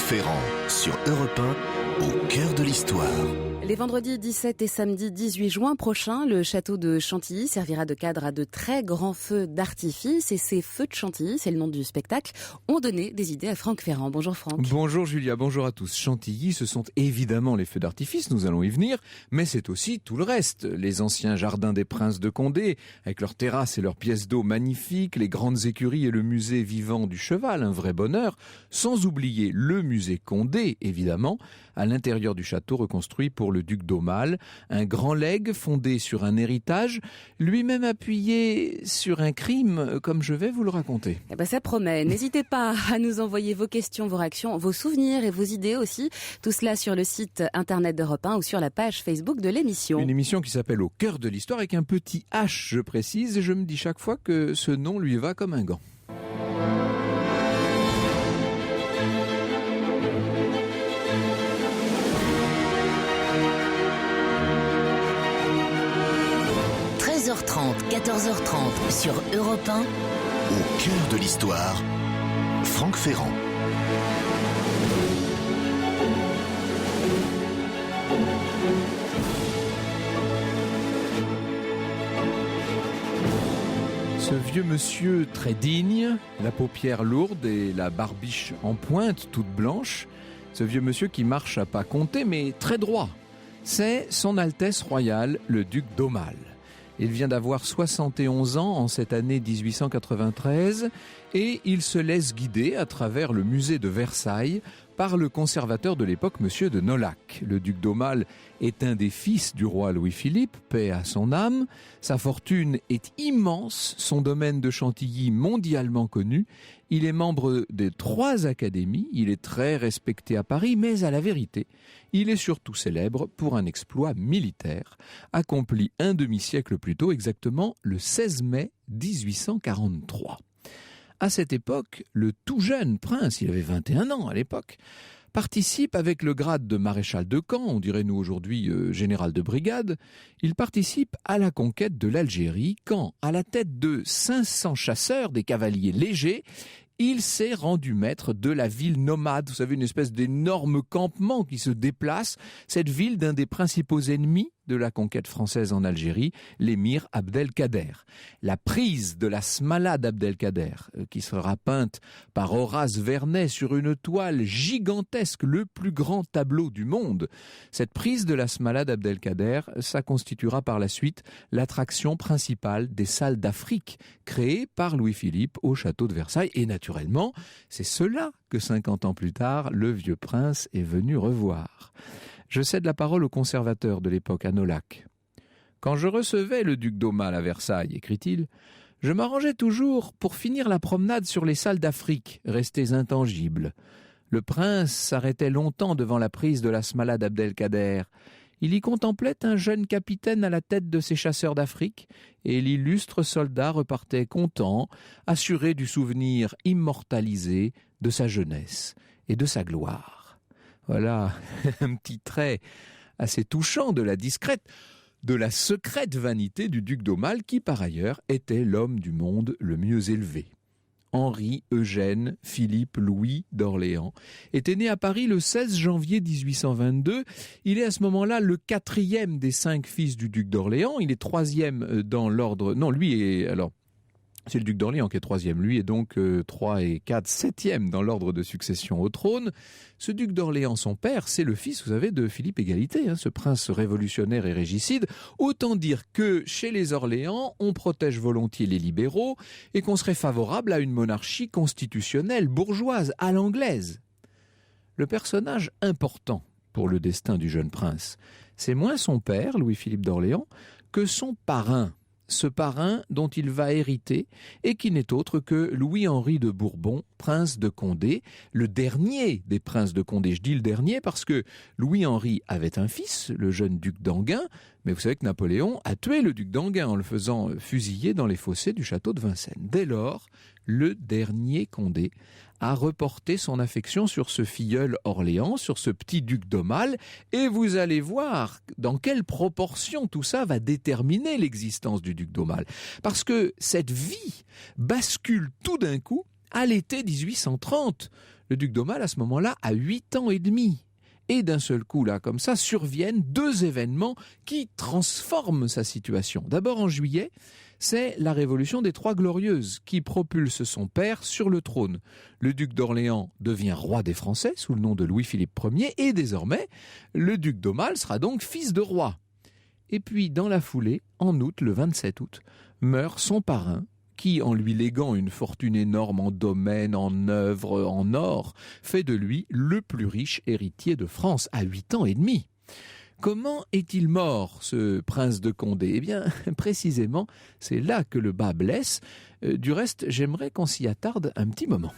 Ferrand, sur Europe 1, au cœur de l'histoire. Les vendredis 17 et samedi 18 juin prochains, le château de Chantilly servira de cadre à de très grands feux d'artifice. Et ces feux de Chantilly, c'est le nom du spectacle, ont donné des idées à Franck Ferrand. Bonjour Franck. Bonjour Julia, bonjour à tous. Chantilly, ce sont évidemment les feux d'artifice, nous allons y venir, mais c'est aussi tout le reste. Les anciens jardins des princes de Condé, avec leurs terrasses et leurs pièces d'eau magnifiques, les grandes écuries et le musée vivant du cheval, un vrai bonheur, sans oublier le musée Condé, évidemment, à l'intérieur du château reconstruit pour le duc d'Aumale, un grand legs fondé sur un héritage, lui-même appuyé sur un crime, comme je vais vous le raconter. Eh ben ça promet. N'hésitez pas à nous envoyer vos questions, vos réactions, vos souvenirs et vos idées aussi. Tout cela sur le site internet d'Europe 1 ou sur la page Facebook de l'émission. Une émission qui s'appelle Au cœur de l'histoire avec un petit H, je précise, et je me dis chaque fois que ce nom lui va comme un gant. h 14h30 sur Europe 1. Au cœur de l'histoire, Franck Ferrand. Ce vieux monsieur très digne, la paupière lourde et la barbiche en pointe toute blanche, ce vieux monsieur qui marche à pas compter mais très droit, c'est son Altesse Royale le duc d'Aumale. Il vient d'avoir 71 ans en cette année 1893 et il se laisse guider à travers le musée de Versailles par le conservateur de l'époque, monsieur de Nolhac. Le duc d'Aumale est un des fils du roi Louis-Philippe, paix à son âme. Sa fortune est immense, son domaine de Chantilly mondialement connu. Il est membre des 3 académies, il est très respecté à Paris, mais à la vérité, il est surtout célèbre pour un exploit militaire, accompli un demi-siècle plus tôt, exactement le 16 mai 1843. À cette époque, le tout jeune prince, il avait 21 ans à l'époque, participe avec le grade de maréchal de camp, on dirait nous aujourd'hui général de brigade, il participe à la conquête de l'Algérie quand, à la tête de 500 chasseurs, des cavaliers légers, il s'est rendu maître de la ville nomade, vous savez, une espèce d'énorme campement qui se déplace, cette ville d'un des principaux ennemis de la conquête française en Algérie, l'émir Abdelkader. La prise de la Smala d'Abdelkader, qui sera peinte par Horace Vernet sur une toile gigantesque, le plus grand tableau du monde. Cette prise de la Smala d'Abdelkader, ça constituera par la suite l'attraction principale des salles d'Afrique créées par Louis-Philippe au château de Versailles. Et naturellement, c'est cela que 50 ans plus tard, le vieux prince est venu revoir. Je cède la parole au conservateur de l'époque, à Nolhac. « Quand je recevais le duc d'Aumale à Versailles, écrit-il, je m'arrangeais toujours pour finir la promenade sur les salles d'Afrique, restées intangibles. Le prince s'arrêtait longtemps devant la prise de la Smala d'Abdelkader. Il y contemplait un jeune capitaine à la tête de ses chasseurs d'Afrique, et l'illustre soldat repartait content, assuré du souvenir immortalisé de sa jeunesse et de sa gloire. » Voilà un petit trait assez touchant de la secrète vanité du duc d'Aumale qui par ailleurs était l'homme du monde le mieux élevé. Henri Eugène Philippe Louis d'Orléans était né à Paris le 16 janvier 1822. Il est à ce moment-là le 4e des 5 fils du duc d'Orléans. Il est 3e dans l'ordre... Non, lui est... Alors, c'est le duc d'Orléans qui est 3e. Lui est donc 3 et 4, 7e dans l'ordre de succession au trône. Ce duc d'Orléans, son père, c'est le fils, vous savez, de Philippe Égalité, ce prince révolutionnaire et régicide. Autant dire que chez les Orléans, on protège volontiers les libéraux et qu'on serait favorable à une monarchie constitutionnelle, bourgeoise, à l'anglaise. Le personnage important pour le destin du jeune prince, c'est moins son père, Louis-Philippe d'Orléans, que son parrain. Ce parrain dont il va hériter et qui n'est autre que Louis-Henri de Bourbon, prince de Condé, le dernier des princes de Condé. Je dis le dernier parce que Louis-Henri avait un fils, le jeune duc d'Enghien, mais vous savez que Napoléon a tué le duc d'Enghien en le faisant fusiller dans les fossés du château de Vincennes. Dès lors, le dernier Condé a reporté son affection sur ce filleul Orléans, sur ce petit duc d'Aumale, et vous allez voir dans quelle proportion tout ça va déterminer l'existence du duc d'Aumale. Parce que cette vie bascule tout d'un coup à l'été 1830. Le duc d'Aumale, à ce moment-là, a 8 ans et demi. Et d'un seul coup, là, comme ça, surviennent 2 événements qui transforment sa situation. D'abord, en juillet, c'est la révolution des Trois Glorieuses qui propulse son père sur le trône. Le duc d'Orléans devient roi des Français sous le nom de Louis-Philippe Ier et désormais, le duc d'Aumale sera donc fils de roi. Et puis, dans la foulée, en août, le 27 août, meurt son parrain, qui, en lui léguant une fortune énorme en domaines, en œuvres, en or, fait de lui le plus riche héritier de France à 8 ans et demi. Comment est-il mort, ce prince de Condé ? Eh bien, précisément, c'est là que le bât blesse. Du reste, j'aimerais qu'on s'y attarde un petit moment.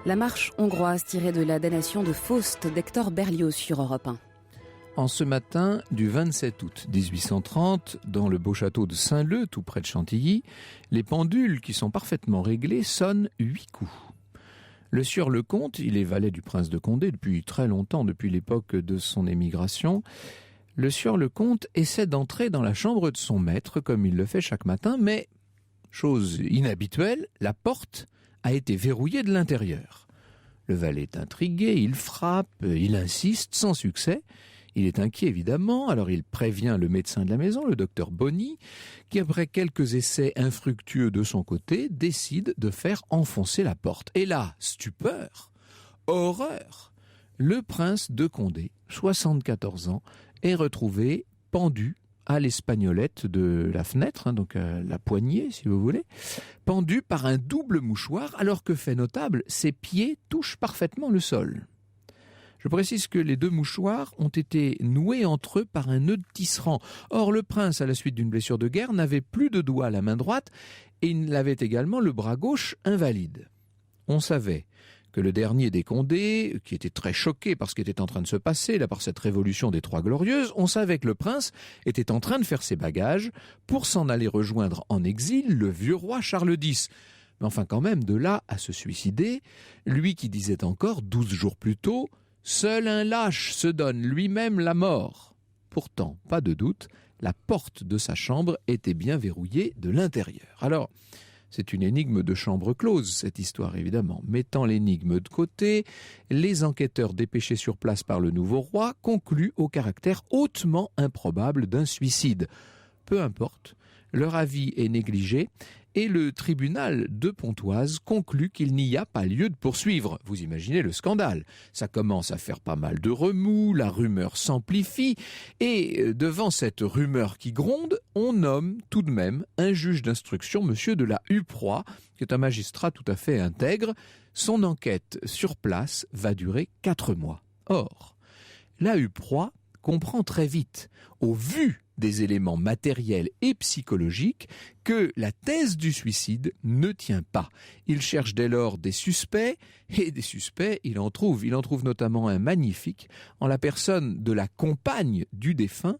La marche hongroise tirée de la damnation de Faust d'Hector Berlioz sur Europe 1. En ce matin du 27 août 1830, dans le beau château de Saint-Leu, tout près de Chantilly, les pendules, qui sont parfaitement réglées, sonnent 8 coups. Le sieur Lecomte, il est valet du prince de Condé depuis très longtemps, depuis l'époque de son émigration. Le sieur Lecomte essaie d'entrer dans la chambre de son maître, comme il le fait chaque matin, mais, chose inhabituelle, la porte a été verrouillée de l'intérieur. Le valet est intrigué, il frappe, il insiste, sans succès. Il est inquiet évidemment, alors il prévient le médecin de la maison, le docteur Bonny, qui après quelques essais infructueux de son côté, décide de faire enfoncer la porte. Et là, stupeur, horreur, le prince de Condé, 74 ans, est retrouvé pendu à l'espagnolette de la fenêtre, donc à la poignée si vous voulez, pendu par un double mouchoir, alors que fait notable, ses pieds touchent parfaitement le sol. Je précise que les 2 mouchoirs ont été noués entre eux par un nœud de tisserand. Or, le prince, à la suite d'une blessure de guerre, n'avait plus de doigt à la main droite et il avait également le bras gauche invalide. On savait que le dernier des Condé, qui était très choqué par ce qui était en train de se passer, là par cette révolution des Trois Glorieuses, on savait que le prince était en train de faire ses bagages pour s'en aller rejoindre en exil le vieux roi Charles X. Mais enfin quand même, de là à se suicider, lui qui disait encore 12 jours plus tôt « Seul un lâche se donne lui-même la mort ». Pourtant, pas de doute, la porte de sa chambre était bien verrouillée de l'intérieur. Alors, c'est une énigme de chambre close, cette histoire évidemment. Mettant l'énigme de côté, les enquêteurs dépêchés sur place par le nouveau roi concluent au caractère hautement improbable d'un suicide. Peu importe, leur avis est négligé et le tribunal de Pontoise conclut qu'il n'y a pas lieu de poursuivre. Vous imaginez le scandale. Ça commence à faire pas mal de remous, la rumeur s'amplifie et devant cette rumeur qui gronde, on nomme tout de même un juge d'instruction, monsieur de la Huproie, qui est un magistrat tout à fait intègre. Son enquête sur place va durer 4 mois. Or, la Huproie comprend très vite, au vu des éléments matériels et psychologiques, que la thèse du suicide ne tient pas. Il cherche dès lors des suspects, et des suspects, il en trouve notamment un magnifique, en la personne de la compagne du défunt,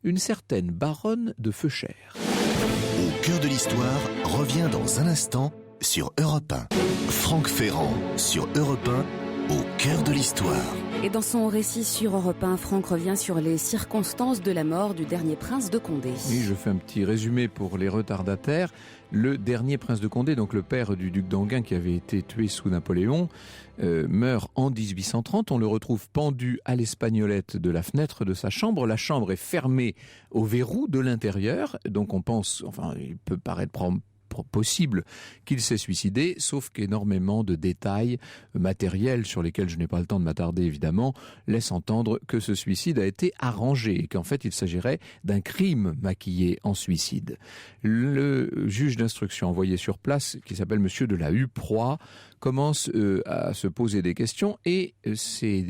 une certaine baronne de Feuchères. Au cœur de l'histoire revient dans un instant sur Europe 1. Franck Ferrand sur Europe 1, au cœur de l'histoire. Et dans son récit sur Europe 1, Franck revient sur les circonstances de la mort du dernier prince de Condé. Oui, je fais un petit résumé pour les retardataires. Le dernier prince de Condé, donc le père du duc d'Enghien qui avait été tué sous Napoléon, meurt en 1830. On le retrouve pendu à l'espagnolette de la fenêtre de sa chambre. La chambre est fermée au verrou de l'intérieur, donc on pense, enfin il peut paraître possible qu'il s'est suicidé, sauf qu'énormément de détails matériels sur lesquels je n'ai pas le temps de m'attarder évidemment, laissent entendre que ce suicide a été arrangé et qu'en fait il s'agirait d'un crime maquillé en suicide. Le juge d'instruction envoyé sur place, qui s'appelle Monsieur de la Huproie, commence à se poser des questions et ses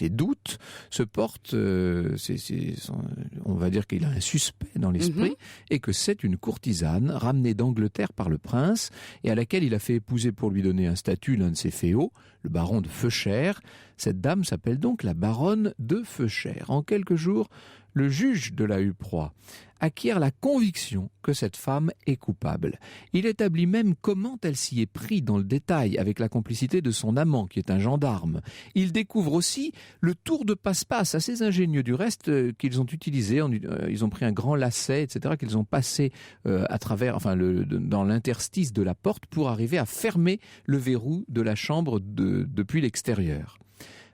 doutes se portent, on va dire qu'il a un suspect dans l'esprit et que c'est une courtisane ramenée d'Angleterre par le prince et à laquelle il a fait épouser pour lui donner un statut l'un de ses féaux, le baron de Feuchères. Cette dame s'appelle donc la baronne de Feuchères. En quelques jours, le juge de la Huproie acquiert la conviction que cette femme est coupable. Il établit même comment elle s'y est prise dans le détail avec la complicité de son amant qui est un gendarme. Il découvre aussi le tour de passe-passe assez ingénieux du reste qu'ils ont utilisé. Ils ont pris un grand lacet, etc., qu'ils ont passé à travers, dans l'interstice de la porte pour arriver à fermer le verrou de la chambre depuis l'extérieur.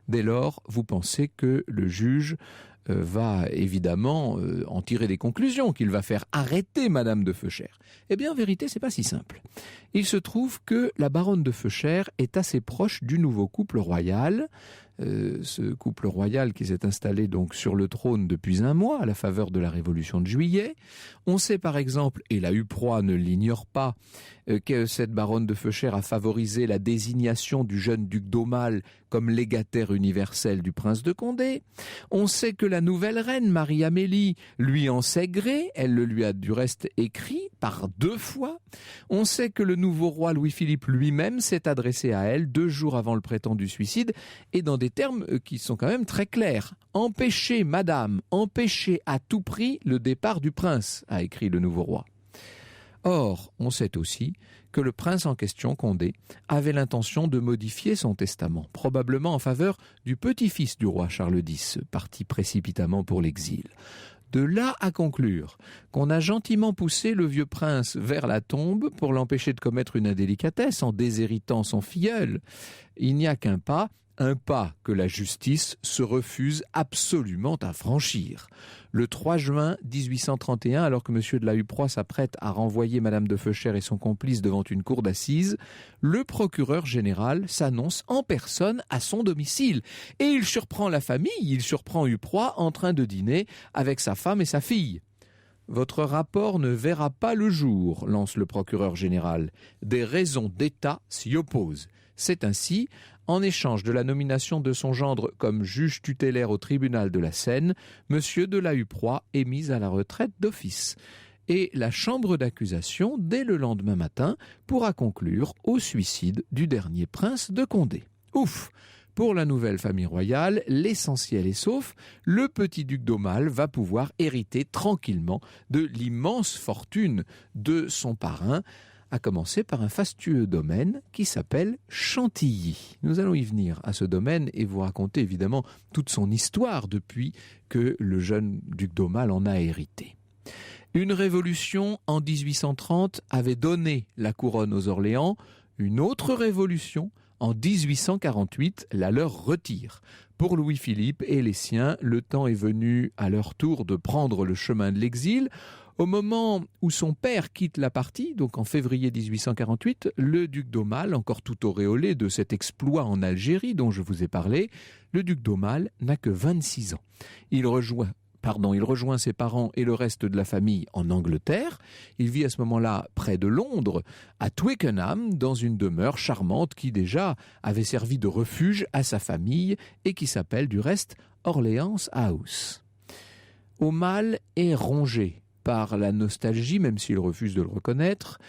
Dès lors, vous pensez que le juge va évidemment en tirer des conclusions, qu'il va faire arrêter Madame de Feuchères. Eh bien, en vérité, c'est pas si simple. Il se trouve que la baronne de Feuchères est assez proche du nouveau couple royal. Ce couple royal qui s'est installé donc sur le trône depuis un mois à la faveur de la Révolution de juillet. On sait par exemple, et la Huproie ne l'ignore pas, que cette baronne de Feuchères a favorisé la désignation du jeune duc d'Aumale comme légataire universel du prince de Condé. On sait que la nouvelle reine, Marie-Amélie, lui en sait gré, elle le lui a du reste écrit par 2 fois. On sait que le nouveau roi Louis-Philippe lui-même s'est adressé à elle 2 jours avant le prétendu suicide et dans des termes qui sont quand même très clairs. « Empêchez, madame, empêchez à tout prix le départ du prince », a écrit le nouveau roi. Or, on sait aussi que le prince en question, Condé, avait l'intention de modifier son testament, probablement en faveur du petit-fils du roi Charles X, parti précipitamment pour l'exil. De là à conclure qu'on a gentiment poussé le vieux prince vers la tombe pour l'empêcher de commettre une indélicatesse en déshéritant son filleul, il n'y a qu'un pas que la justice se refuse absolument à franchir. Le 3 juin 1831, alors que M. de la Huproie s'apprête à renvoyer Mme de Feuchères et son complice devant une cour d'assises, le procureur général s'annonce en personne à son domicile. Et il surprend la famille, il surprend Huproie en train de dîner avec sa femme et sa fille. « Votre rapport ne verra pas le jour », lance le procureur général. « Des raisons d'État s'y opposent. » C'est ainsi, en échange de la nomination de son gendre comme juge tutélaire au tribunal de la Seine, M. de la Huproie est mis à la retraite d'office. Et la chambre d'accusation, dès le lendemain matin, pourra conclure au suicide du dernier prince de Condé. Ouf! Pour la nouvelle famille royale, l'essentiel est sauf, le petit duc d'Aumale va pouvoir hériter tranquillement de l'immense fortune de son parrain, à commencer par un fastueux domaine qui s'appelle Chantilly. Nous allons y venir à ce domaine et vous raconter évidemment toute son histoire depuis que le jeune duc d'Aumale en a hérité. Une révolution en 1830 avait donné la couronne aux Orléans, une autre révolution en 1848 la leur retire. Pour Louis-Philippe et les siens, le temps est venu à leur tour de prendre le chemin de l'exil. Au moment où son père quitte la partie, donc en février 1848, le duc d'Aumale, encore tout auréolé de cet exploit en Algérie dont je vous ai parlé, le duc d'Aumale n'a que 26 ans. Il rejoint ses parents et le reste de la famille en Angleterre. Il vit à ce moment-là près de Londres, à Twickenham, dans une demeure charmante qui déjà avait servi de refuge à sa famille et qui s'appelle du reste Orleans House. Aumale est rongé par la nostalgie, même s'il refuse de le reconnaître.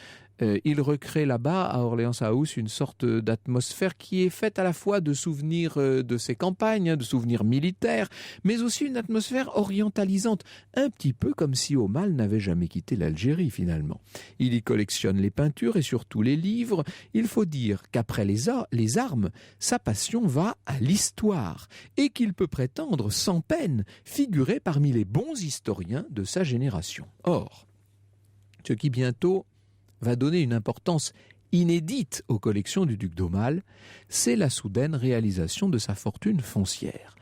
Il recrée là-bas, à Orleans House, une sorte d'atmosphère qui est faite à la fois de souvenirs de ses campagnes, de souvenirs militaires, mais aussi une atmosphère orientalisante, un petit peu comme si Aumale n'avait jamais quitté l'Algérie finalement. Il y collectionne les peintures et surtout les livres. Il faut dire qu'après les armes, sa passion va à l'histoire et qu'il peut prétendre sans peine figurer parmi les bons historiens de sa génération. Or, ce qui bientôt va donner une importance inédite aux collections du duc d'Aumale, c'est la soudaine réalisation de sa fortune foncière.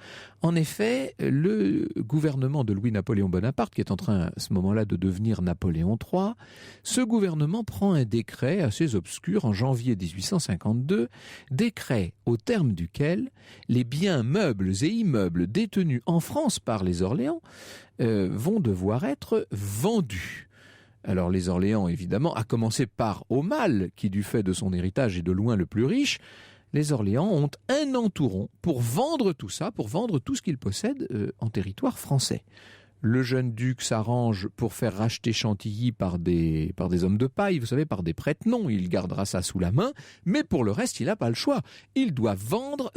En effet, le gouvernement de Louis-Napoléon Bonaparte, qui est en train à ce moment-là de devenir Napoléon III, ce gouvernement prend un décret assez obscur en janvier 1852, décret au terme duquel les biens meubles et immeubles détenus en France par les Orléans vont devoir être vendus. Alors les Orléans, évidemment, à commencer par Aumale, qui du fait de son héritage est de loin le plus riche, les Orléans ont un an tout rond pour vendre tout ça, pour vendre tout ce qu'ils possèdent en territoire français. Le jeune duc s'arrange pour faire racheter Chantilly par des hommes de paille, vous savez, par des prête-noms. Il gardera ça sous la main, mais pour le reste, il n'a pas le choix. Il doit vendre,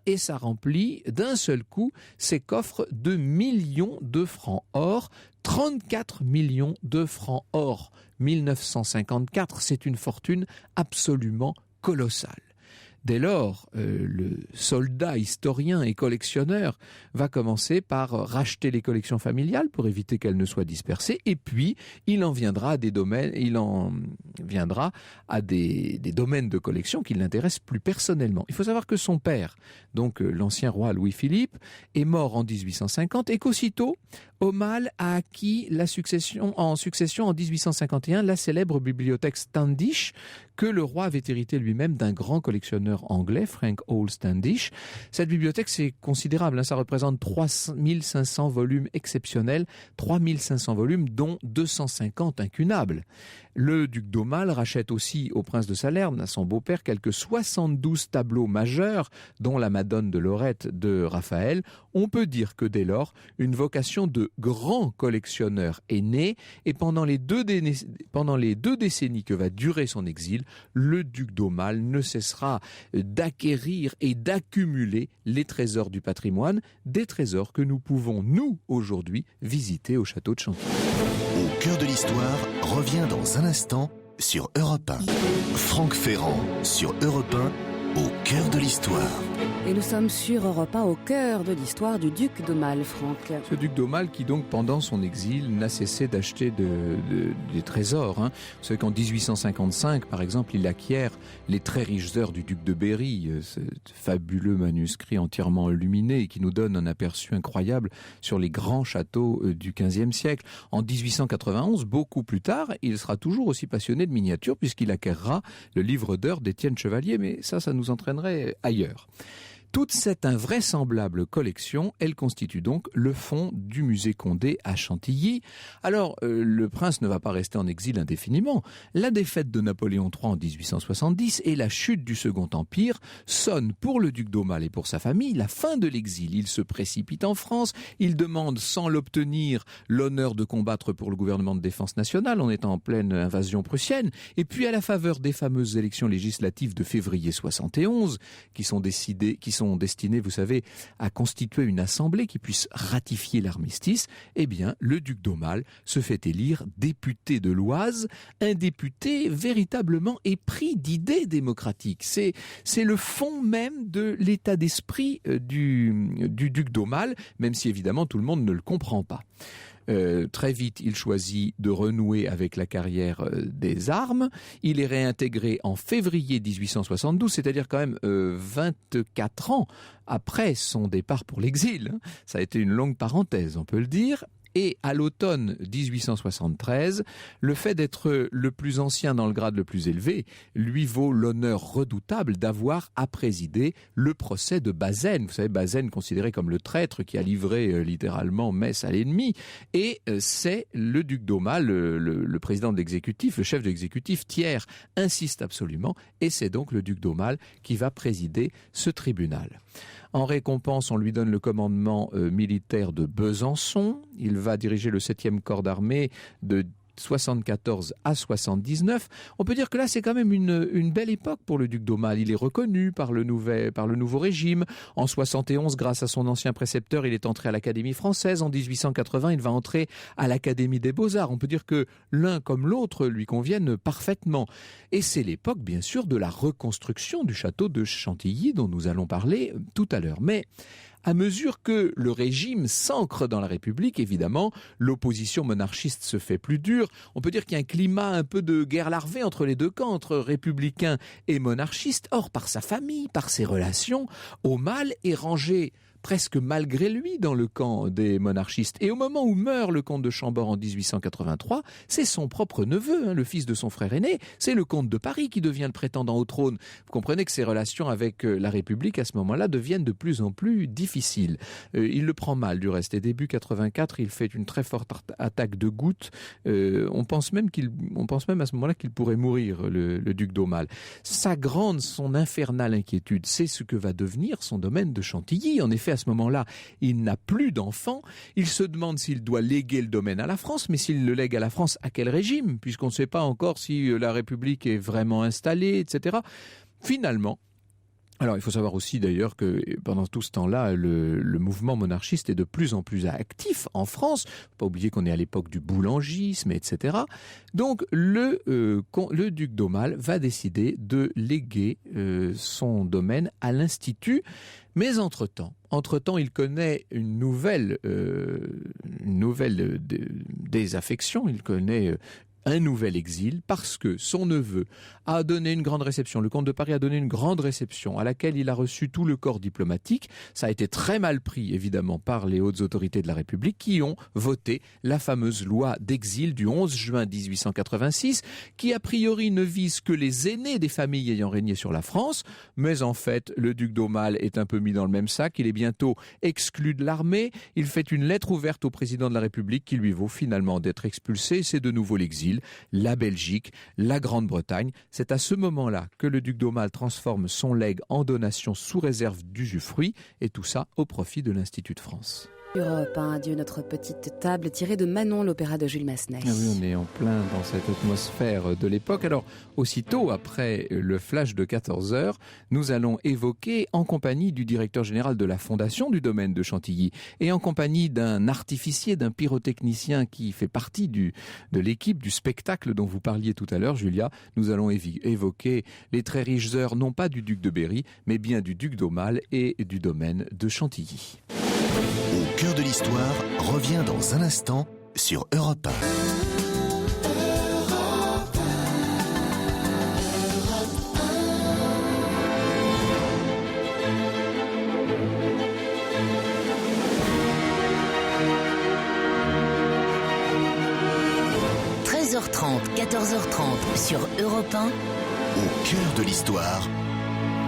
et ça remplit d'un seul coup ses coffres de millions de francs or, 34 millions de francs or. 1954, c'est une fortune absolument colossale. Dès lors, le soldat, historien et collectionneur va commencer par racheter les collections familiales pour éviter qu'elles ne soient dispersées, et puis il en viendra à des domaines, des domaines de collection qui l'intéressent plus personnellement. Il faut savoir que son père, donc l'ancien roi Louis-Philippe, est mort en 1850 et qu'aussitôt, Aumale a acquis en succession en 1851 la célèbre bibliothèque Standish que le roi avait hérité lui-même d'un grand collectionneur anglais, Frank Hall Standish. Cette bibliothèque, c'est considérable, ça représente 3500 volumes exceptionnels, 3500 volumes dont 250 incunables. Le duc d'Aumale rachète aussi au prince de Salerne, à son beau-père, quelques 72 tableaux majeurs, dont la Madone de Lorette de Raphaël. On peut dire que dès lors, une vocation de grand collectionneur est née, et pendant les deux décennies que va durer son exil, le duc d'Aumale ne cessera d'acquérir et d'accumuler les trésors du patrimoine, des trésors que nous pouvons, nous, aujourd'hui, visiter au château de Chantilly. Au cœur de l'histoire revient dans un instant sur Europe 1. Franck Ferrand sur Europe 1, au cœur de l'histoire. Et nous sommes sur Europe 1, au cœur de l'histoire du duc d'Aumale, Franck. Ce duc d'Aumale qui donc pendant son exil n'a cessé d'acheter des trésors. Vous savez qu'en 1855 par exemple il acquiert les très riches heures du duc de Berry, ce fabuleux manuscrit entièrement illuminé qui nous donne un aperçu incroyable sur les grands châteaux du XVe siècle. En 1891, beaucoup plus tard, il sera toujours aussi passionné de miniatures puisqu'il acquérera le livre d'heures d'Étienne Chevalier, mais ça nous entraînerait ailleurs. Toute cette invraisemblable collection, elle constitue donc le fond du musée Condé à Chantilly. Alors, le prince ne va pas rester en exil indéfiniment. La défaite de Napoléon III en 1870 et la chute du Second Empire sonnent pour le duc d'Aumale et pour sa famille la fin de l'exil. Il se précipite en France, il demande sans l'obtenir l'honneur de combattre pour le gouvernement de défense nationale en étant en pleine invasion prussienne. Et puis à la faveur des fameuses élections législatives de février 71, qui sont destinées, vous savez, à constituer une assemblée qui puisse ratifier l'armistice, eh bien, le duc d'Aumale se fait élire député de l'Oise, un député véritablement épris d'idées démocratiques. C'est le fond même de l'état d'esprit du duc d'Aumale, même si évidemment tout le monde ne le comprend pas. Très vite, il choisit de renouer avec la carrière des armes. Il est réintégré en février 1872, c'est-à-dire quand même 24 ans après son départ pour l'exil. Ça a été une longue parenthèse, on peut le dire. Et à l'automne 1873, le fait d'être le plus ancien dans le grade le plus élevé lui vaut l'honneur redoutable d'avoir à présider le procès de Bazaine. Vous savez, Bazaine considéré comme le traître qui a livré littéralement messe à l'ennemi. Et c'est le duc d'Aumale, le président de l'exécutif, le chef de l'exécutif, Thiers, insiste absolument. Et c'est donc le duc d'Aumale qui va présider ce tribunal. En récompense, on lui donne le commandement militaire de Besançon. Il va diriger le 7e corps d'armée de 74 à 79. On peut dire que là, c'est quand même une belle époque pour le duc d'Aumale. Il est reconnu par le nouveau régime. En 71, grâce à son ancien précepteur, il est entré à l'Académie française. En 1880, il va entrer à l'Académie des Beaux-Arts. On peut dire que l'un comme l'autre lui conviennent parfaitement. Et c'est l'époque, bien sûr, de la reconstruction du château de Chantilly dont nous allons parler tout à l'heure. Mais À mesure que le régime s'ancre dans la République, évidemment, l'opposition monarchiste se fait plus dure. On peut dire qu'il y a un climat un peu de guerre larvée entre les deux camps, entre républicains et monarchistes. Or, par sa famille, par ses relations, Aumale est rangé presque malgré lui dans le camp des monarchistes. Et au moment où meurt le comte de Chambord en 1883, c'est son propre neveu, le fils de son frère aîné, c'est le comte de Paris qui devient le prétendant au trône. Vous comprenez que ses relations avec la République à ce moment-là deviennent de plus en plus difficiles. Il le prend mal du reste. Et début 84, il fait une très forte attaque de goutte. On pense même à ce moment-là qu'il pourrait mourir, le duc d'Aumale. Son infernale inquiétude, c'est ce que va devenir son domaine de Chantilly. En effet, à ce moment-là, il n'a plus d'enfants. Il se demande s'il doit léguer le domaine à la France, mais s'il le lègue à la France, à quel régime ? Puisqu'on ne sait pas encore si la République est vraiment installée, etc. Finalement, alors il faut savoir aussi d'ailleurs que pendant tout ce temps-là, le mouvement monarchiste est de plus en plus actif en France. Il ne faut pas oublier qu'on est à l'époque du boulangisme, etc. Donc le duc d'Aumale va décider de léguer son domaine à l'Institut. Mais entre-temps, il connaît une nouvelle désaffection, il connaît un nouvel exil parce que son neveu a donné une grande réception. Le comte de Paris a donné une grande réception à laquelle il a reçu tout le corps diplomatique. Ça a été très mal pris, évidemment, par les hautes autorités de la République qui ont voté la fameuse loi d'exil du 11 juin 1886 qui, a priori, ne vise que les aînés des familles ayant régné sur la France. Mais en fait, le duc d'Aumale est un peu mis dans le même sac. Il est bientôt exclu de l'armée. Il fait une lettre ouverte au président de la République qui lui vaut finalement d'être expulsé. C'est de nouveau l'exil. La Belgique, la Grande-Bretagne. C'est à ce moment-là que le duc d'Aumale transforme son legs en donation sous réserve d'usufruit, et tout ça au profit de l'Institut de France. Europe 1, adieu notre petite table tirée de Manon, l'opéra de Jules Massenet. Ah oui, on est en plein dans cette atmosphère de l'époque. Alors, aussitôt après le flash de 14h, nous allons évoquer, en compagnie du directeur général de la Fondation du domaine de Chantilly et en compagnie d'un artificier, d'un pyrotechnicien qui fait partie de l'équipe du spectacle dont vous parliez tout à l'heure, Julia, nous allons évoquer les très riches heures, non pas du duc de Berry, mais bien du duc d'Aumale et du domaine de Chantilly. Au cœur de l'histoire revient dans un instant sur Europe 1. 13h30, 14h30 sur Europe 1. Au cœur de l'histoire,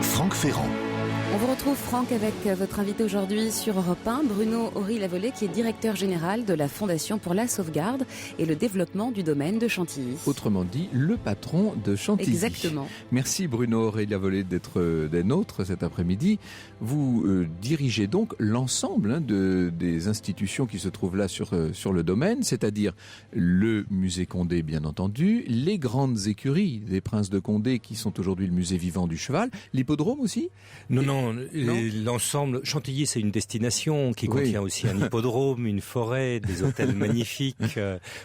Franck Ferrand. On vous retrouve, Franck, avec votre invité aujourd'hui sur Europe 1, Bruno Ory-Lavallée, qui est directeur général de la Fondation pour la sauvegarde et le développement du domaine de Chantilly. Autrement dit, le patron de Chantilly. Exactement. Merci Bruno Ory-Lavallée d'être des nôtres cet après-midi. Vous dirigez donc l'ensemble des institutions qui se trouvent là sur le domaine, c'est-à-dire le musée Condé, bien entendu, les grandes écuries des princes de Condé qui sont aujourd'hui le musée vivant du cheval, l'hippodrome aussi ? Non, l'ensemble, Chantilly c'est une destination qui contient aussi un hippodrome, une forêt, des hôtels magnifiques.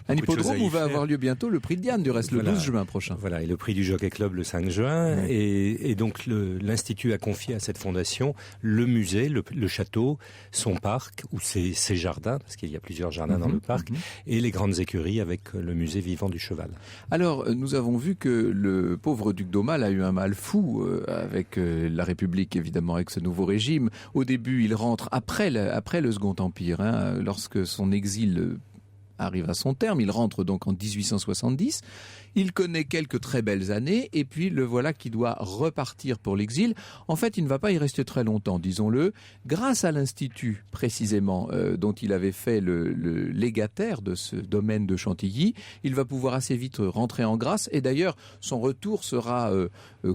Un hippodrome où va avoir lieu bientôt le prix de Diane, du reste, le 12 juin prochain. Voilà, et le prix du Jockey Club le 5 juin. Oui. Et donc l'Institut a confié à cette fondation le musée, le château, son parc, ou ses jardins, parce qu'il y a plusieurs jardins dans le parc, et les grandes écuries avec le musée vivant du cheval. Alors, nous avons vu que le pauvre duc d'Aumale a eu un mal fou avec la République, évidemment, avec ce nouveau régime. Au début, il rentre après le Second Empire, lorsque son exil arrive à son terme. Il rentre donc en 1870. Il connaît quelques très belles années et puis le voilà qui doit repartir pour l'exil. En fait, il ne va pas y rester très longtemps, disons-le. Grâce à l'Institut, précisément, dont il avait fait le légataire de ce domaine de Chantilly, il va pouvoir assez vite rentrer en grâce. Et d'ailleurs, son retour sera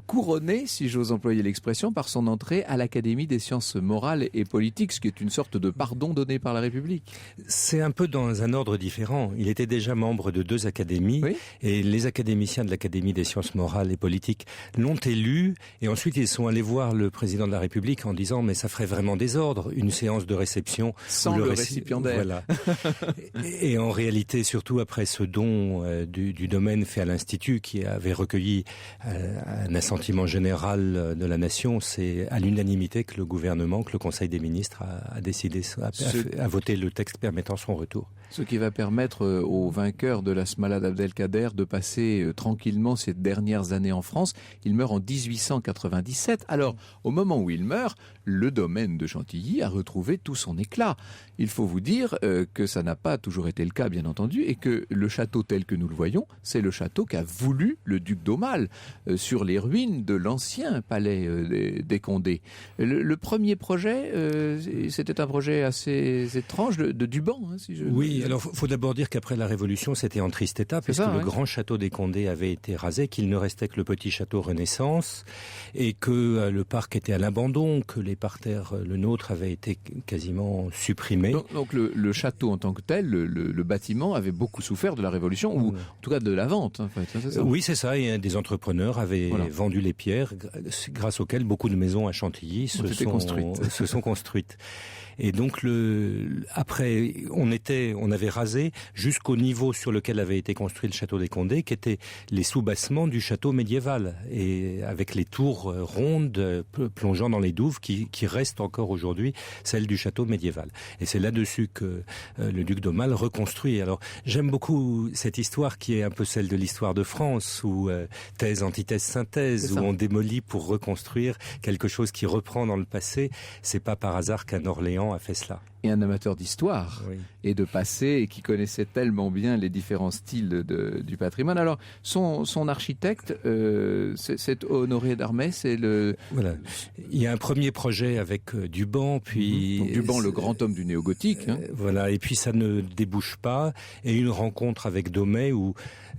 couronné, si j'ose employer l'expression, par son entrée à l'Académie des sciences morales et politiques, ce qui est une sorte de pardon donné par la République. C'est un peu dans un ordre différent. Il était déjà membre de 2 académies, Oui. et les académiciens de l'Académie des sciences morales et politiques l'ont élu, et ensuite ils sont allés voir le président de la République en disant mais ça ferait vraiment désordre, une séance de réception Sans où le récipiendaire. Voilà. et en réalité, surtout après ce don du domaine fait à l'Institut, qui avait recueilli un assentiment général de la nation, c'est à l'unanimité que le gouvernement, que le Conseil des ministres a décidé, a voté le texte permettant son retour. Ce qui va permettre au vainqueur de la Smala d'Abdelkader de passer tranquillement ces dernières années en France. Il meurt en 1897. Alors, au moment où il meurt, le domaine de Chantilly a retrouvé tout son éclat. Il faut vous dire que ça n'a pas toujours été le cas, bien entendu, et que le château tel que nous le voyons, c'est le château qu'a voulu le duc d'Aumale sur les ruines de l'ancien palais des Condés. Le premier projet, c'était un projet assez étrange de Duban, hein, si je... Oui, alors faut d'abord dire qu'après la Révolution, c'était en triste état, puisque le grand château des Condés avait été rasé, qu'il ne restait que le petit château Renaissance, et que le parc était à l'abandon, que les parterres, le nôtre, avaient été quasiment supprimés. Donc le château en tant que tel, le bâtiment avait beaucoup souffert de la Révolution, ou en tout cas de la vente. En fait, c'est ça. Oui, c'est ça, et des entrepreneurs avaient vendu les pierres, grâce auxquelles beaucoup de maisons à Chantilly se sont construites. Et donc après, on avait rasé jusqu'au niveau sur lequel avait été construit le château des Condés, qui étaient les soubassements du château médiéval, et avec les tours rondes plongeant dans les douves qui restent encore aujourd'hui celles du château médiéval. Et c'est là-dessus que le duc d'Aumale reconstruit. Alors j'aime beaucoup cette histoire qui est un peu celle de l'histoire de France, où thèse, antithèse, synthèse, où on démolit pour reconstruire quelque chose qui reprend dans le passé. C'est pas par hasard qu'un Orléans a fait cela. Et un amateur d'histoire et de passé, et qui connaissait tellement bien les différents styles du patrimoine. Alors, son architecte, c'est Honoré d'Armay, c'est le... Voilà. Il y a un premier projet avec Duban, puis... Donc, Duban, le grand homme du néo-gothique. Voilà, et puis ça ne débouche pas. Et une rencontre avec Domey, où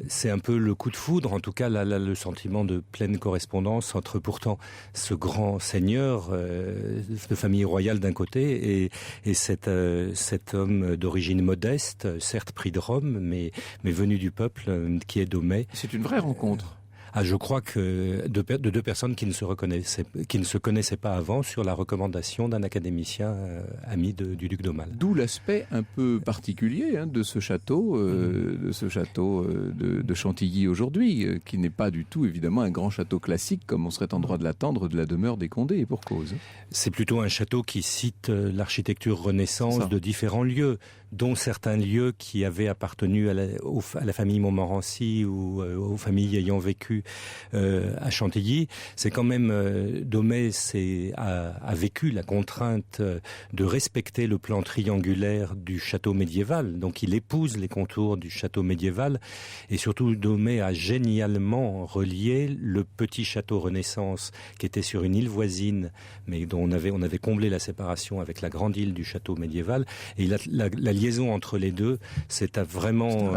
c'est un peu le coup de foudre, en tout cas là, le sentiment de pleine correspondance entre pourtant ce grand seigneur de famille royale d'un côté, et cet homme d'origine modeste, certes pris de Rome, mais venu du peuple, qui est Domey. C'est une vraie rencontre. Ah, je crois que de 2 personnes qui ne se connaissaient pas avant, sur la recommandation d'un académicien ami du duc d'Aumale. D'où l'aspect un peu particulier de ce château, de Chantilly aujourd'hui, qui n'est pas du tout évidemment un grand château classique comme on serait en droit de l'attendre de la demeure des Condés, et pour cause. C'est plutôt un château qui cite l'architecture Renaissance de différents lieux, dont certains lieux qui avaient appartenu à la famille Montmorency ou aux familles ayant vécu à Chantilly. C'est quand même Domey a vécu la contrainte de respecter le plan triangulaire du château médiéval. Donc il épouse les contours du château médiéval, et surtout Domey a génialement relié le petit château Renaissance qui était sur une île voisine, mais dont on avait comblé la séparation avec la grande île du château médiéval, et la liaison entre les deux, c'est vraiment...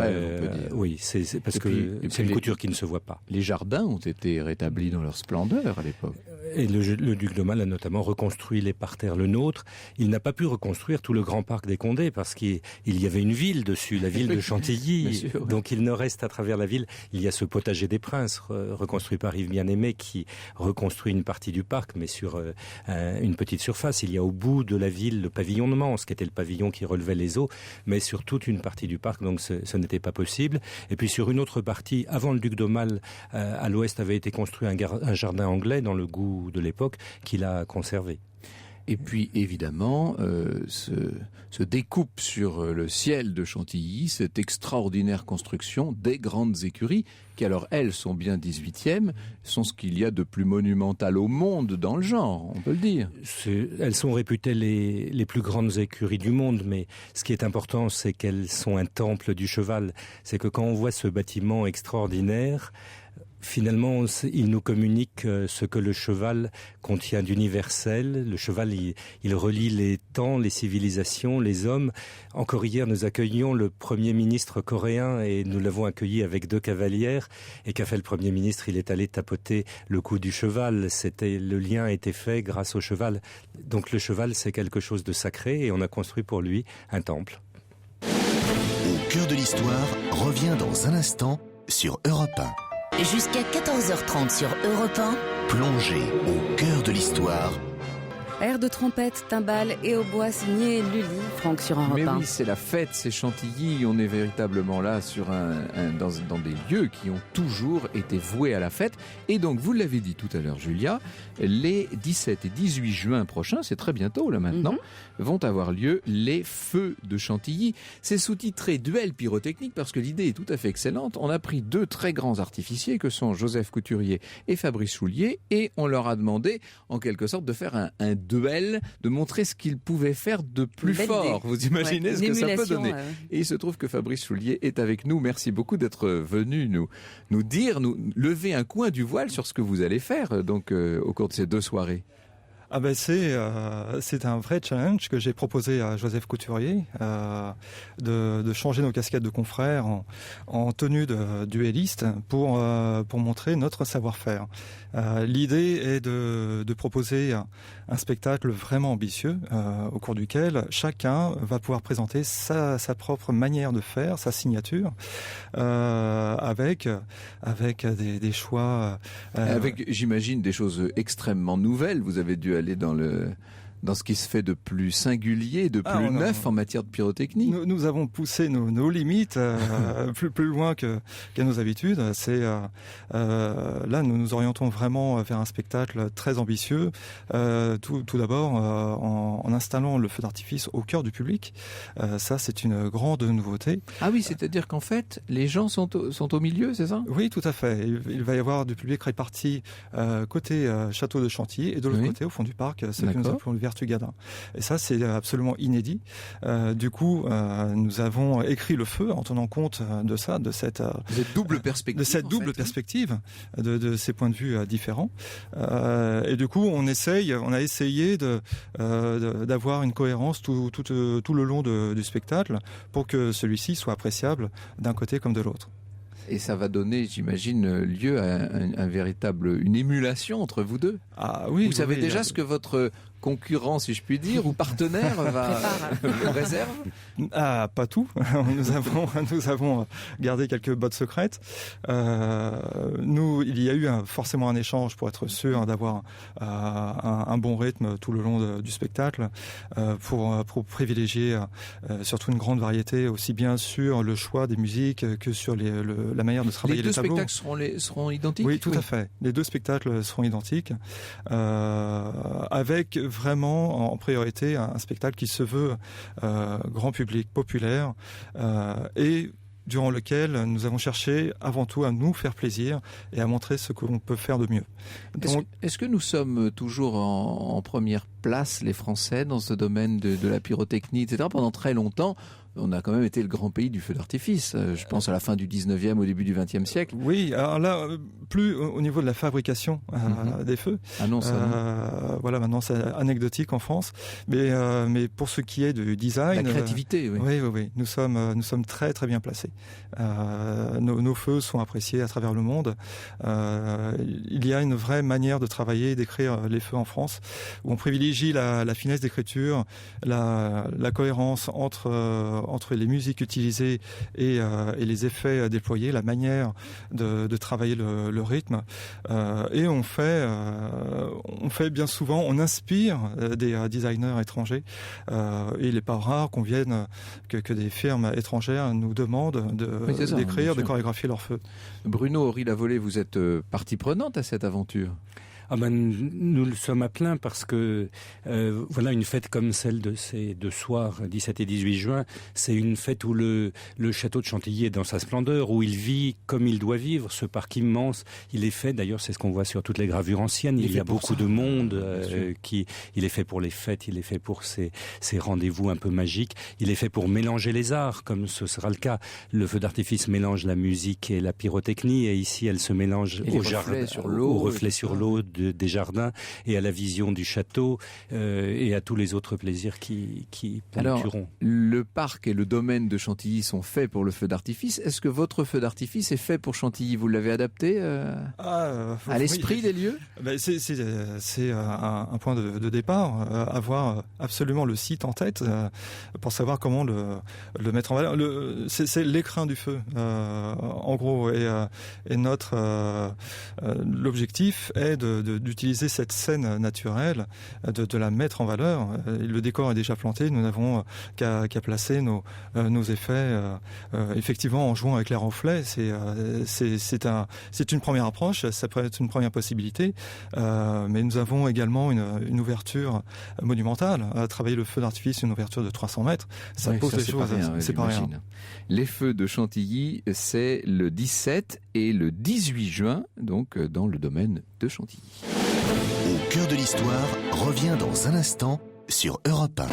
oui, c'est parce que c'est une couture qui ne se voit pas. Les jardins ont été rétablis dans leur splendeur à l'époque. Et le duc d'Aumale a notamment reconstruit les parterres le nôtre. Il n'a pas pu reconstruire tout le grand parc des Condés parce qu'il y avait une ville dessus, la ville de Chantilly. Sûr, donc il ne reste à travers la ville. Il y a ce potager des Princes reconstruit par Yves Bien-Aimé qui reconstruit une partie du parc, mais sur une petite surface. Il y a au bout de la ville le pavillon de Mans, qui était le pavillon qui relevait les eaux, mais sur toute une partie du parc, donc ce n'était pas possible. Et puis sur une autre partie, avant le duc d'Aumale, à l'ouest avait été construit un jardin anglais dans le goût de l'époque qu'il a conservé. Et puis évidemment, se découpe sur le ciel de Chantilly cette extraordinaire construction des grandes écuries, qui alors elles sont bien 18e, sont ce qu'il y a de plus monumental au monde dans le genre, on peut le dire. Elles sont réputées les plus grandes écuries du monde, mais ce qui est important, c'est qu'elles sont un temple du cheval. C'est que quand on voit ce bâtiment extraordinaire, finalement, il nous communique ce que le cheval contient d'universel. Le cheval, il relie les temps, les civilisations, les hommes. Encore hier, nous accueillions le Premier ministre coréen et nous l'avons accueilli avec 2 cavalières. Et qu'a fait le Premier ministre? Il est allé tapoter le cou du cheval. Le lien a été fait grâce au cheval. Donc le cheval, c'est quelque chose de sacré et on a construit pour lui un temple. Au cœur de l'histoire revient dans un instant sur Europe 1. Jusqu'à 14h30 sur Europe 1. Plongez au cœur de l'histoire. Air de trompette, timbales et hautbois signé Lully, Franck sur Europe 1. Mais oui, c'est la fête, c'est Chantilly. On est véritablement là sur dans des lieux qui ont toujours été voués à la fête. Et donc, vous l'avez dit tout à l'heure, Julia, les 17 et 18 juin prochains, c'est très bientôt là maintenant, vont avoir lieu les Feux de Chantilly. C'est sous-titré Duel pyrotechnique parce que l'idée est tout à fait excellente. On a pris 2 très grands artificiers que sont Joseph Couturier et Fabrice Soulier et on leur a demandé en quelque sorte de faire un duel, de montrer ce qu'ils pouvaient faire de plus fort. Vous imaginez ce que ça peut donner. Et il se trouve que Fabrice Soulier est avec nous. Merci beaucoup d'être venu nous lever un coin du voile sur ce que vous allez faire donc au cours de ces 2 soirées. Ah ben c'est un vrai challenge que j'ai proposé à Joseph Couturier de changer nos casquettes de confrères en tenue de duelliste pour montrer notre savoir-faire. L'idée est de proposer un spectacle vraiment ambitieux au cours duquel chacun va pouvoir présenter sa propre manière de faire, sa signature avec des choix avec j'imagine des choses extrêmement nouvelles. Vous avez dû aller dans ce qui se fait de plus singulier, de plus neuf en matière de pyrotechnie. Nous avons poussé nos limites plus loin qu'à nos habitudes. Là, nous nous orientons vraiment vers un spectacle très ambitieux. Tout d'abord, en installant le feu d'artifice au cœur du public. Ça, c'est une grande nouveauté. Ah oui, c'est-à-dire qu'en fait, les gens sont au milieu, c'est ça ? Oui, tout à fait. Il va y avoir du public réparti côté château de Chantilly et de l'autre côté, au fond du parc, ce que nous appelons le Vertugadin. Et ça, c'est absolument inédit. Du coup, nous avons écrit le feu en tenant compte de ça, de cette double perspective. De cette double perspective, de ces points de vue différents. Et du coup, on a essayé d'avoir une cohérence tout le long du spectacle pour que celui-ci soit appréciable d'un côté comme de l'autre. Et ça va donner, j'imagine, lieu à une émulation entre vous deux. Ah oui. Vous savez déjà ce que votre concurrent, si je puis dire, ou partenaire réserve ? Ah, pas tout. Nous avons gardé quelques bottes secrètes. Il y a eu forcément un échange pour être sûr d'avoir un bon rythme tout le long du spectacle, pour privilégier surtout une grande variété, aussi bien sur le choix des musiques que sur la manière de travailler les tableaux. Les 2 spectacles seront identiques ? Oui, tout à fait. Les 2 spectacles seront identiques, avec vraiment en priorité un spectacle qui se veut grand public, populaire, et durant lequel nous avons cherché avant tout à nous faire plaisir et à montrer ce que l'on peut faire de mieux. Est-ce que nous sommes toujours en première place, les Français, dans ce domaine de la pyrotechnie, etc. Pendant très longtemps, on a quand même été le grand pays du feu d'artifice. Je pense à la fin du 19e, au début du 20e siècle. Oui, alors là, plus au niveau de la fabrication des feux. Ah non, ça voilà, maintenant c'est anecdotique en France. Mais pour ce qui est du design... La créativité, oui. Oui. Nous sommes très très bien placés. Nos feux sont appréciés à travers le monde. Il y a une vraie manière de travailler et d'écrire les feux en France, où on privilégie la finesse d'écriture, la cohérence entre les musiques utilisées et les effets déployés, la manière de travailler le rythme. Et on fait bien souvent, on inspire des designers étrangers. Et il n'est pas rare que des firmes étrangères nous demandent d'écrire, de chorégraphier leurs feux. Bruno Horry-Lavolée, vous êtes partie prenante à cette aventure ? Nous le sommes à plein parce que voilà, une fête comme celle de ces 2 soirs, 17 et 18 juin, c'est une fête où le château de Chantilly est dans sa splendeur, où il vit comme il doit vivre, ce parc immense. Il est fait, d'ailleurs, c'est ce qu'on voit sur toutes les gravures anciennes, il y a beaucoup de monde, il est fait pour les fêtes, il est fait pour ces rendez-vous un peu magiques, il est fait pour mélanger les arts, comme ce sera le cas. Le feu d'artifice mélange la musique et la pyrotechnie, et ici elle se mélange au reflet sur l'eau des jardins et à la vision du château et à tous les autres plaisirs qui ponctueront. Le parc et le domaine de Chantilly sont faits pour le feu d'artifice. Est-ce que votre feu d'artifice est fait pour Chantilly? Vous l'avez adapté à l'esprit des lieux? C'est un point de départ, avoir absolument le site en tête pour savoir comment le mettre en valeur. C'est l'écrin du feu, en gros, et notre l'objectif est d'utiliser cette scène naturelle, de la mettre en valeur. Le décor est déjà planté, nous n'avons qu'à placer nos effets. Effectivement, en jouant avec les reflets, c'est une première approche, ça peut être une première possibilité, mais nous avons également une ouverture monumentale. À travailler le feu d'artifice, une ouverture de 300 mètres, ça pose des choses, c'est pas rien. Les feux de Chantilly, c'est le 17 et le 18 juin, donc dans le domaine de Chantilly. Au cœur de l'histoire revient dans un instant sur Europe 1.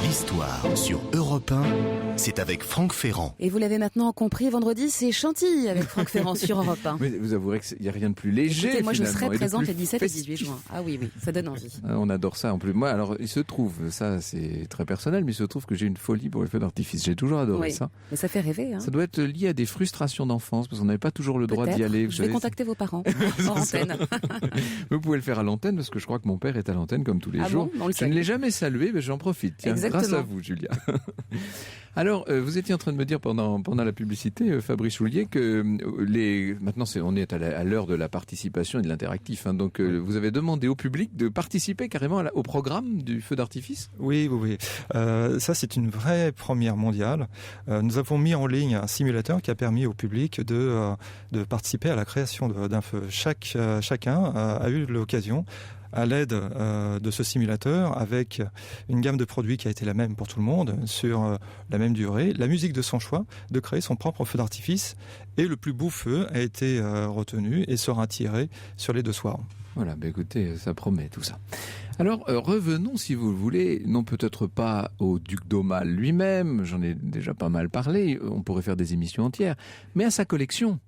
L'histoire sur Europe 1, c'est avec Franck Ferrand. Et vous l'avez maintenant compris, vendredi, c'est Chantilly avec Franck Ferrand sur Europe 1. Mais vous avouerez qu'il n'y a rien de plus léger. Écoutez, moi, je serai présente les 17 et festif. 18 juin. Ah oui, ça donne envie. On adore ça en plus. Moi, alors, il se trouve, ça c'est très personnel, mais il se trouve que j'ai une folie pour les feux d'artifice. J'ai toujours adoré ça. Mais ça fait rêver. Hein. Ça doit être lié à des frustrations d'enfance, parce qu'on n'avait pas toujours le droit d'y aller. Je vais contacter vos parents en antenne. Vous pouvez le faire à l'antenne, parce que je crois que mon père est à l'antenne comme tous les jours. Bon, je ne l'ai jamais salué, mais j'en profite. Tiens, grâce à vous, Julia. Alors, vous étiez en train de me dire pendant la publicité, Fabrice Choulier, que maintenant on est à l'heure de la participation et de l'interactif. Hein, donc, vous avez demandé au public de participer carrément au programme du feu d'artifice. Oui. Ça, c'est une vraie première mondiale. Nous avons mis en ligne un simulateur qui a permis au public de participer à la création d'un feu. Chacun a eu l'occasion, à l'aide de ce simulateur, avec une gamme de produits qui a été la même pour tout le monde, sur la même durée, la musique de son choix, de créer son propre feu d'artifice. Et le plus beau feu a été retenu et sera tiré sur les 2 soirs. Voilà, écoutez, ça promet tout ça. Alors, revenons, si vous le voulez, non peut-être pas au duc d'Aumale lui-même, j'en ai déjà pas mal parlé, on pourrait faire des émissions entières, mais à sa collection.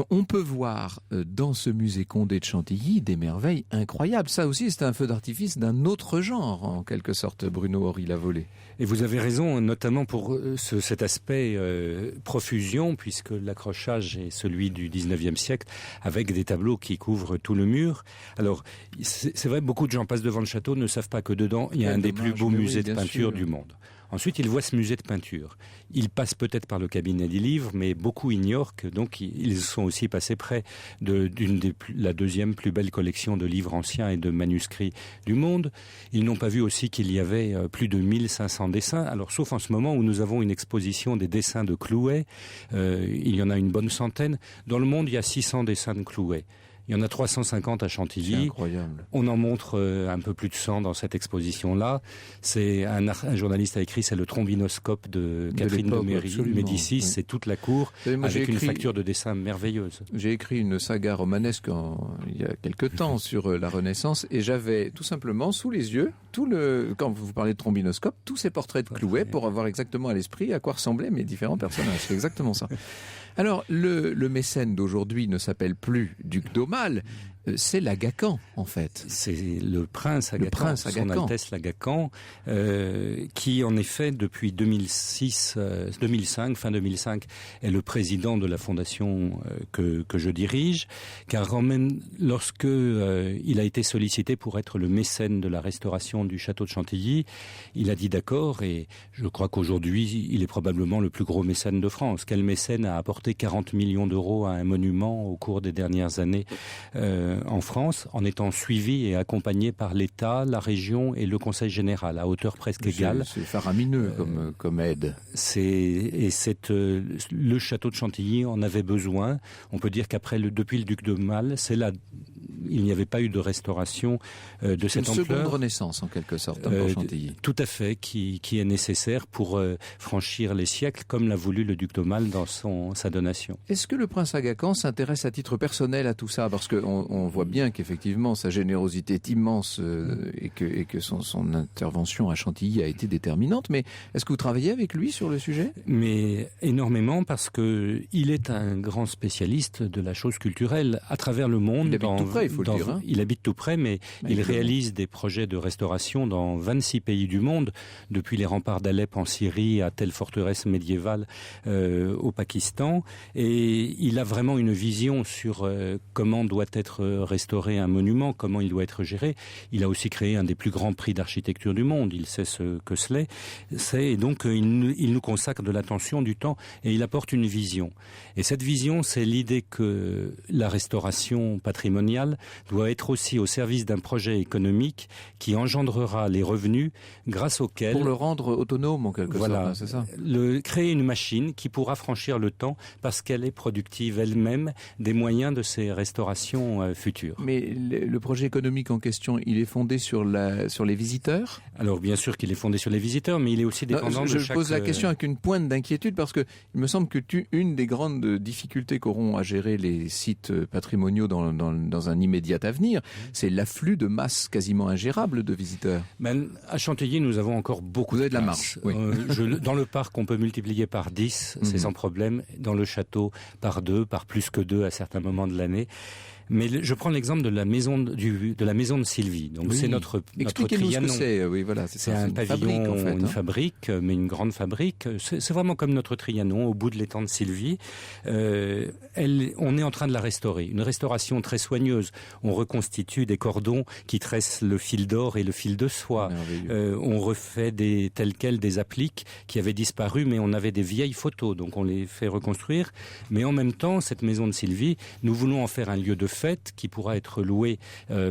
On peut voir dans ce musée Condé de Chantilly des merveilles incroyables. Ça aussi, c'est un feu d'artifice d'un autre genre, en quelque sorte, Bruno Horry-Lavolée. Et vous avez raison, notamment pour cet aspect profusion, puisque l'accrochage est celui du 19e siècle, avec des tableaux qui couvrent tout le mur. Alors, c'est vrai, beaucoup de gens passent devant le château, ne savent pas que dedans, il y a un des plus beaux musées de peinture du monde. Ensuite, ils voient ce musée de peinture. Ils passent peut-être par le cabinet des livres, mais beaucoup ignorent que donc ils sont aussi passés près de la deuxième plus belle collection de livres anciens et de manuscrits du monde. Ils n'ont pas vu aussi qu'il y avait plus de 1500 dessins. Alors, sauf en ce moment où nous avons une exposition des dessins de Clouet, il y en a une bonne centaine. Dans le monde, il y a 600 dessins de Clouet. Il y en a 350 à Chantilly. C'est incroyable. On en montre un peu plus de 100 dans cette exposition-là. C'est un journaliste a écrit, c'est le trombinoscope de Catherine de Médicis. Oui. C'est toute la cour avec une facture de dessin merveilleuse. J'ai écrit une saga romanesque il y a quelque temps sur la Renaissance et j'avais tout simplement sous les yeux quand vous parlez de trombinoscope, tous ces portraits de Clouet pour avoir exactement à l'esprit à quoi ressemblaient mes différents personnages. C'est exactement ça. Alors, le mécène d'aujourd'hui ne s'appelle plus duc d'Aumale, c'est l'Agacan, en fait. C'est le prince Agacan, son Altesse l'Agacan, qui, en effet, depuis 2005, fin 2005, est le président de la fondation que je dirige, car même lorsque il a été sollicité pour être le mécène de la restauration du château de Chantilly, il a dit d'accord, et je crois qu'aujourd'hui, il est probablement le plus gros mécène de France. Quel mécène a apporté 40 millions d'euros à un monument au cours des dernières années en France, en étant suivi et accompagné par l'État, la région et le Conseil général, à hauteur presque égale. C'est faramineux comme aide. Le château de Chantilly en avait besoin. On peut dire depuis le duc d'Aumale, il n'y avait pas eu de restauration de cette ampleur. Une seconde renaissance, en quelque sorte, pour Chantilly. Tout à fait, qui est nécessaire pour franchir les siècles, comme l'a voulu le duc d'Aumale dans sa donation. Est-ce que le prince Agacan s'intéresse à titre personnel à tout ça? Parce qu'on voit bien qu'effectivement, sa générosité est immense et que son intervention à Chantilly a été déterminante. Mais est-ce que vous travaillez avec lui sur le sujet? Mais énormément, parce qu'il est un grand spécialiste de la chose culturelle à travers le monde. Il habite tout près, faut le dire. Hein. Il habite tout près, mais il réalise des projets de restauration dans 26 pays du monde, depuis les remparts d'Alep en Syrie à telle forteresse médiévale au Pakistan. Et il a vraiment une vision sur comment doit être restauré un monument, comment il doit être géré. Il a aussi créé un des plus grands prix d'architecture du monde. Il sait ce que c'est. Et donc, il nous consacre de l'attention, du temps, et il apporte une vision. Et cette vision, c'est l'idée que la restauration patrimoniale doit être aussi au service d'un projet économique qui engendrera les revenus grâce auxquels... Pour le rendre autonome, en quelque sorte, hein, c'est ça. Créer une machine qui pourra franchir le temps parce qu'elle est productive elle-même des moyens de ces restaurations futures. Mais le projet économique en question, il est fondé sur les visiteurs ? Alors bien sûr qu'il est fondé sur les visiteurs, mais il est aussi dépendant de chaque... Je pose la question avec une pointe d'inquiétude parce que il me semble que une des grandes difficultés qu'auront à gérer les sites patrimoniaux dans un immédiat avenir, c'est l'afflux de masse quasiment ingérable de visiteurs. À Chantilly, nous avons encore beaucoup de la marche. Oui. Dans le parc, on peut multiplier par 10, c'est sans problème. Dans le château, par 2, par plus que 2 à certains moments de l'année. Mais je prends l'exemple de la maison de Sylvie. Donc c'est notre Trianon. Ce que c'est. Oui, voilà, c'est un pavillon, en fait, une fabrique, mais une grande fabrique. C'est vraiment comme notre Trianon au bout de l'étang de Sylvie. On est en train de la restaurer. Une restauration très soigneuse. On reconstitue des cordons qui tressent le fil d'or et le fil de soie. On refait tels quels des appliques qui avaient disparu, mais on avait des vieilles photos, donc on les fait reconstruire. Mais en même temps, cette maison de Sylvie, nous voulons en faire un lieu de fête qui pourra être loué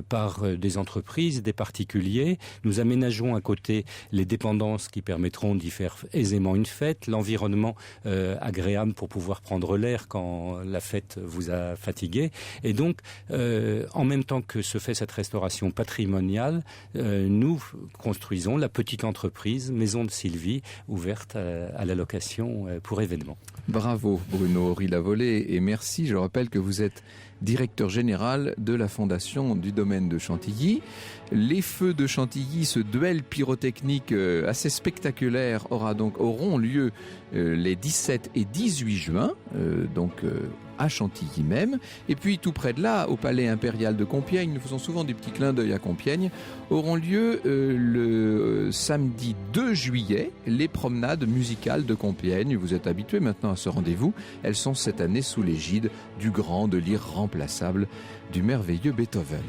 par des entreprises, des particuliers. Nous aménageons à côté les dépendances qui permettront d'y faire aisément une fête, l'environnement agréable pour pouvoir prendre l'air quand la fête vous a fatigué. Et donc, en même temps que se fait cette restauration patrimoniale, nous construisons la petite entreprise Maison de Sylvie, ouverte à la location pour événements. Bravo Bruno Ry-Lavolée et merci. Je rappelle que vous êtes directeur général de la Fondation du domaine de Chantilly. Les feux de Chantilly, ce duel pyrotechnique assez spectaculaire auront lieu les 17 et 18 juin, à Chantilly même. Et puis tout près de là, au Palais Impérial de Compiègne, nous faisons souvent des petits clins d'œil à Compiègne, auront lieu le samedi 2 juillet, les promenades musicales de Compiègne. Vous êtes habitués maintenant à ce rendez-vous. Elles sont cette année sous l'égide du grand, de l'irremplaçable, du merveilleux Beethoven.